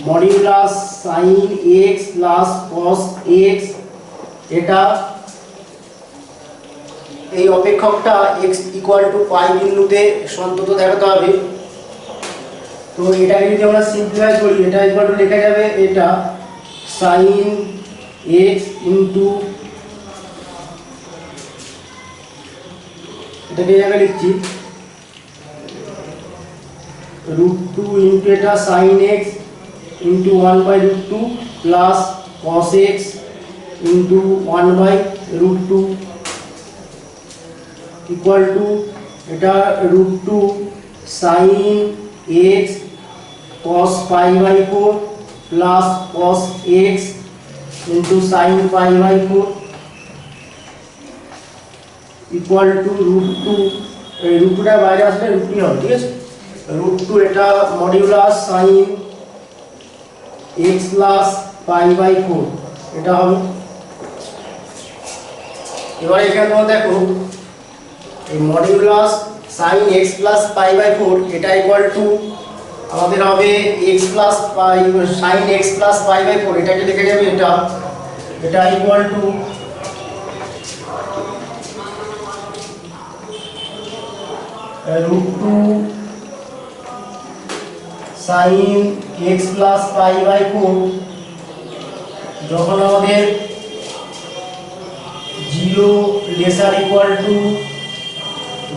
A: modulus sin x plus cos x। এটা এই অপেক্ষকটা x ইকুয়াল টু পাই বিন্দুতে সন্তত দেখাতে হবে। তো এটাকে যদি আমরা সিম্পলিফাই করি, এটা ইকুয়াল টু লেখা যাবে এটা sin x ইনটু, এটাকে জায়গায় লিখছি √2 ইনটু এটা sin x into 1/√2 plus cos x into 1/√2 equal to এটা √2 sin x cos pi/4 plus cos x into sin pi/4 equal to √2, এই √2টা বাইরে আসলে √2 হবে, ঠিক আছে। √2 এটা modulus sin x plus pi/4 এটা হবে। এবার এখানে তোমরা দেখো এই modulus sin x plus pi/4 এটা ইকুয়াল টু আমাদের হবে x plus pi sin x plus pi/4, এটাকে লিখে যাবে এটা equal to √2 sin x plus pi/4 যখন আমাদের 0 লেসার ইকুয়াল টু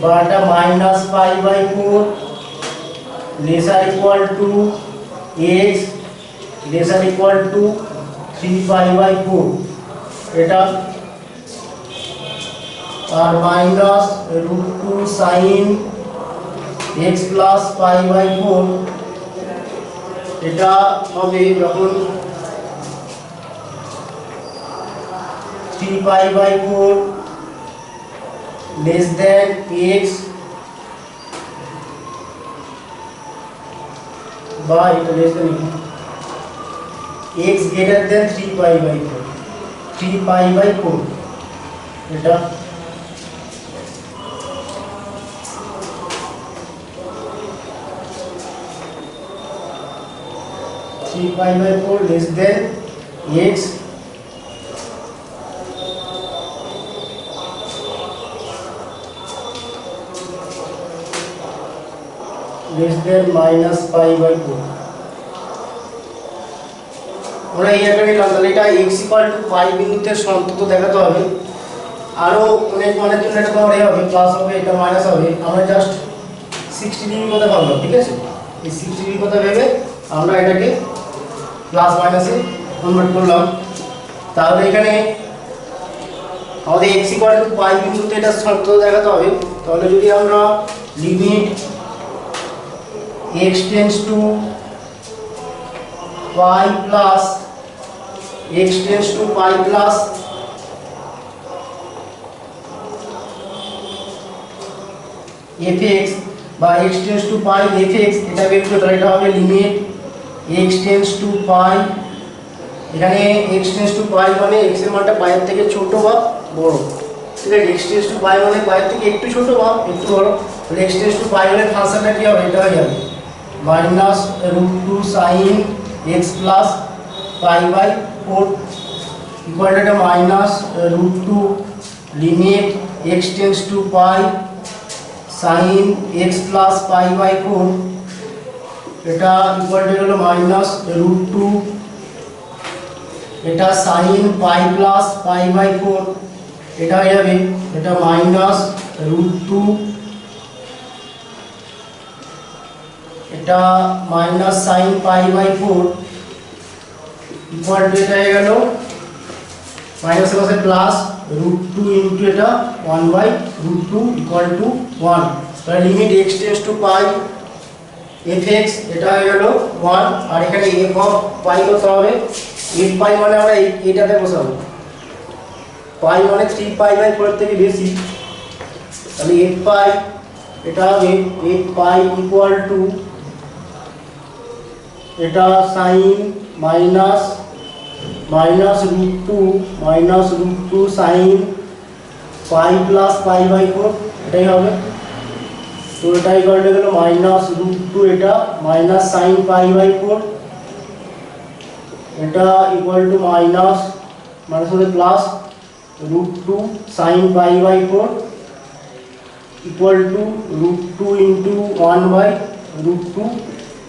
A: বা এটা minus pi/4 lesser equal to x lesser equal to 3 pi/4 এটা, আর minus √2 sin x plus pi/4 এটা হবে যখন 3 pi/4 less than x বা এটা less than x greater than 3 pi/4 এটা pi/4 less than x less than minus pi/4 আমরা এই একটা নিলাম। তাহলে এটা x equal to pi বিন্দুতে সন্তত দেখাতে হবে, আরো অনেক মানের জন্য এটা পাওয়ার হবে প্লাস হবে এটা মাইনাস হবে। আমরা জাস্ট 60 ডিগ্রি কথা ভাবলাম, ঠিক আছে। এই 60 ডিগ্রি কথা ভেবে আমরা এটাকে প্লাস মাইনাসে কনভার্ট করলাম। তাহলে এখানে আমাদের x equal to pi বিন্দুতে এটা সন্তত দেখাতে হবে। তাহলে যদি আমরা limit x tends to pi plus x tends to pi plus fx বা x tends to pi fx, এটা বের করতে এটা হবে limit x tends to pi, এখানে x tends to pi মানে x এর মানটা pi এর থেকে ছোট বা বড়, ঠিক আছে। x tends to pi মানে pi এর থেকে একটু ছোট বা একটু বড়, তাহলে x tends to pi মানে ফাংশনটা কি হবে, এটা হয়ে যাবে minus √2 sin x plus pi/4 equal to minus √2 limit x tends two pi sin x plus pi/4 এটা ইকুয়াল টু হলো মাইনাস √2 এটা sin pi প্লাস pi/4 এটা হয়ে যাবে এটা মাইনাস √2 এটা minus sin pi/4 equal to এটা হয়ে গেল মাইনাস এর পাশে প্লাস √2 ইনটু এটা 1/√2 ইকুয়াল টু 1। তাহলে limit x tends two pi fx এটা হয়ে গেল 1, আর এখানে f অফ pi কত হবে, f pi মানে আমরা এটাতে বসাবো, pi মানে 3 pi/4 থেকে বেশি, তাহলে f pi এটা হবে f pi ইকুয়াল টু এটা sin minus √2 sin pi plus pi/4 এটাই হবে। তো এটা ইকুয়াল টু গেল মাইনাস √2 এটা মাইনাস sin pi/4 এটা ইকুয়াল টু মাইনাস সাথে plus √2 sin pi/4 equal to √2 into 1/√2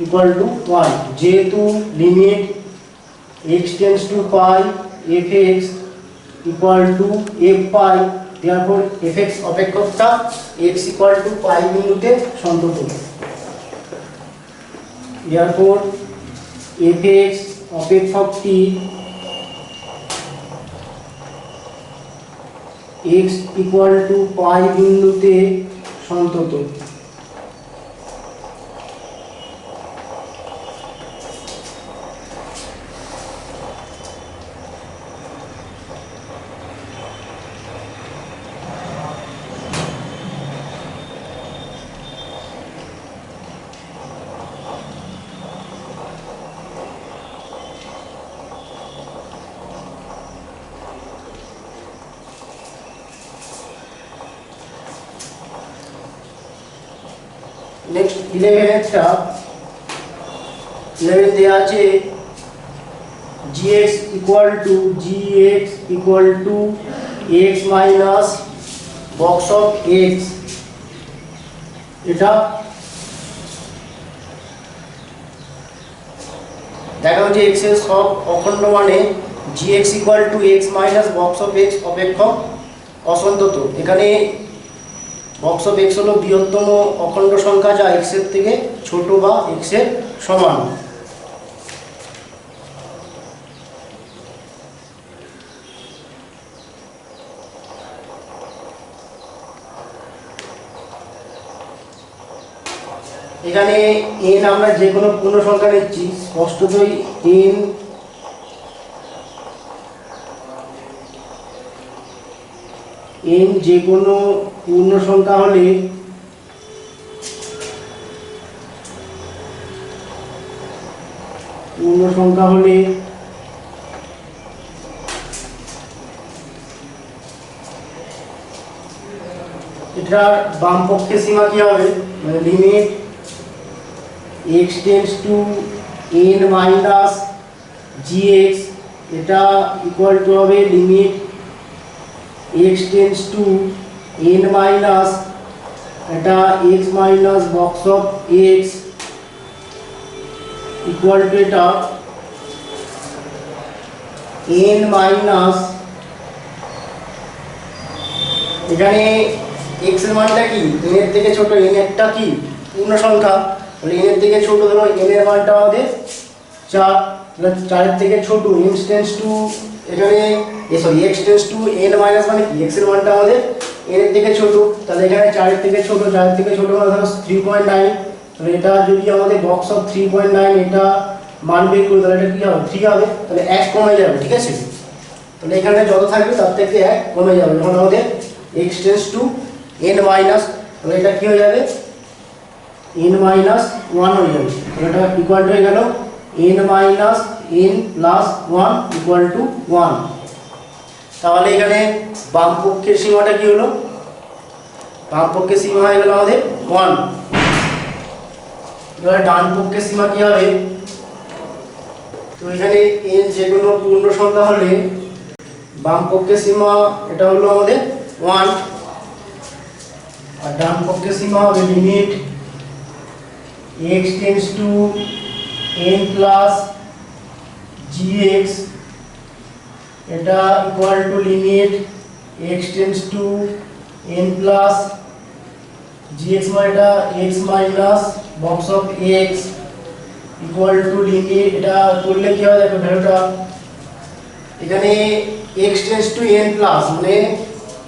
A: equal to 1, যেহেতু limit x tends to pi fx equal to f pi, therefore fx অপেক্ষকটা x ইকুয়াল টু পাই বিন্দুতে সন্তত। therefore fx অপেক্ষকটি x equal to pi বিন্দুতে সন্তত। Next 11টা 11 দেয়া আছে gx equal to x minus box of x। এটা দেখা হচ্ছে x এর সব অখণ্ড মানে gx equal to x minus box of x অপেক্ষক অসন্তত। এখানে বক্স অফ x হলো বৃহত্তম অখণ্ড সংখ্যা যা x এর থেকে ছোট বা x এর সমান। এখানে n আমরা যে কোনো পূর্ণ সংখ্যা নিচ্ছি, স্পষ্টতই n যে কোনো পূর্ণ সংখ্যা হলে এটা বাম পক্ষের সীমা কি হবে, মানে limit x tends two n minus gx, এটা ইকুয়াল টু হবে limit x tends two n minus এটা x minus box of x equal to এটা n মাইনাস, এখানে x এর মানটা কি n এর থেকে ছোট, n একটা কি পূর্ণ সংখ্যা, তাহলে n এর থেকে ছোট ধরো n এর মানটা আমাদের 4, তাহলে 4 এর থেকে ছোট n টেন্ডস টু এখানে x tends two n minus মানে কি x এর মানটা আমাদের n এর থেকে ছোট, তাহলে এখানে 4 এর থেকে ছোট মানে ধরো 3.9, তাহলে এটা যদি আমাদের বক্স অফ 3.9 এটা মান বের করি তাহলে এটা কি হবে 3 হবে, তাহলে 1 কমে যাবে। ঠিক আছে, তাহলে এখানে যত থাকবে তার থেকে 1 কমে যাবে যখন আমাদের x tends two n minus, তাহলে এটা কি হয়ে যাবে n মাইনাস 1 হয়ে যাবে, তাহলে এটা ইকুয়াল হয়ে গেল n minus n plus 1 equal to 1। তাহলে এখানে বাম পক্ষের সীমাটা কি হলো, বাম পক্ষের সীমা হয়ে গেল আমাদের 1। এবার ডান পক্ষের সীমা কি হবে, তো এখানে n যে কোনো পূর্ণ সংখ্যা হলে বাম পক্ষের সীমা এটা হলো আমাদের 1, আর ডান পক্ষের সীমা হবে limit x tends two n plus gx, এটা equal to limit x tends two n plus gx মানে এটা x minus box of x equal to limit, এটা করলে কি হয় দেখো ভ্যালুটা এখানে x tends two n plus মানে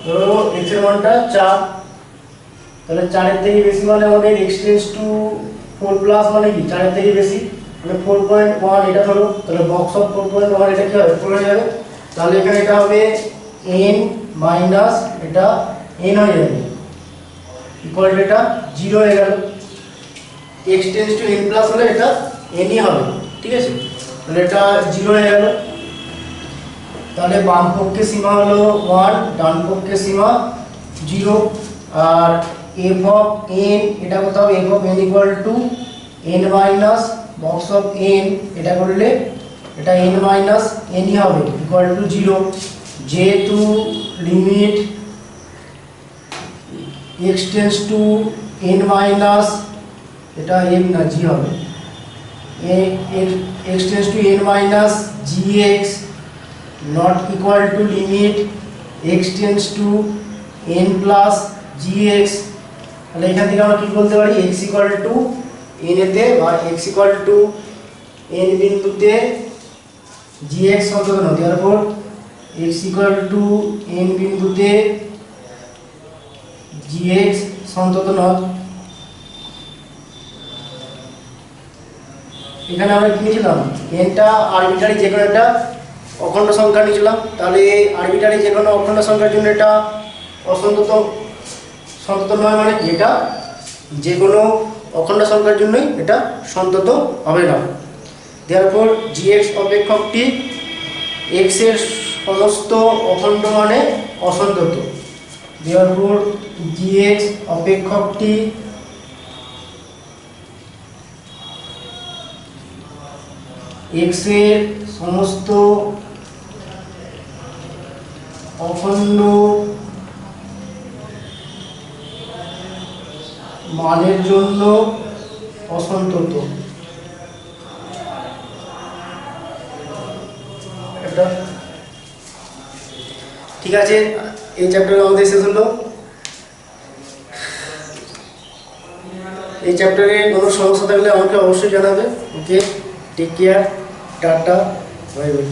A: ধরো x এর মানটা 4, তাহলে 4 এর থেকে বেশি মানে আমাদের x টেন্ডস টু 4 প্লাস মানে কি 4 এর থেকে বেশি মানে 4.1, এটা ধরো তাহলে বক্স অফ 4.1 এটা কি হবে 4 হয়ে যাবে, তাহলে এখানে এটা হবে n মাইনাস এটা n হয়ে যাবে ইকুয়াল টু এটা 0 হয়ে গেল, x tends two n plus হলে এটা n ই হবে। ঠিক আছে, তাহলে এটা 0 হয়ে গেল, তাহলে বাম পক্ষের সীমা হলো 1, ডান পক্ষের সীমা 0, আর f অফ n এটা কত হবে f of n equal to n minus box of n, এটা করলে এটা n মাইনাস n ই হবে ইকুয়াল টু 0, যেহেতু limit x tends two n minus এটা m না g হবে x tends two n minus gx not equal to limit x tends two n plus gx। তাহলে এখান থেকে আমরা কি বলতে পারি, x ইকুয়াল টু n এতে বা x ইকুয়াল টু n বিন্দুতে gx সন্তত নয়। তারপর x ইকুয়াল টু n বিন্দুতে gx সন্তত নয়। এখানে আমরা কি নিয়েছিলাম, nটা আরবিটারি যে কোনো একটা অখণ্ড সংখ্যা নিয়েছিলাম। তাহলে আরবিটারি যে কোনো অখণ্ড সংখ্যার জন্য এটা সন্তত নয়, মানে এটা যে কোনো অখণ্ড সংখ্যার জন্যই এটা সন্তত হবে না। তারপর gx অপেক্ষকটি x এর সমস্ত অখণ্ড মানে অসন্তত। তারপর gx অপেক্ষকটি x এর সমস্ত অখণ্ড মানের জন্য অসন্তত। এটা ঠিক আছে, এই চ্যাপ্টার আমাদের শেষ হলো। এই চ্যাপ্টারে কোনো সমস্যা থাকলে আমাকে অবশ্যই জানাবে। Okay, take care, tata, bye by.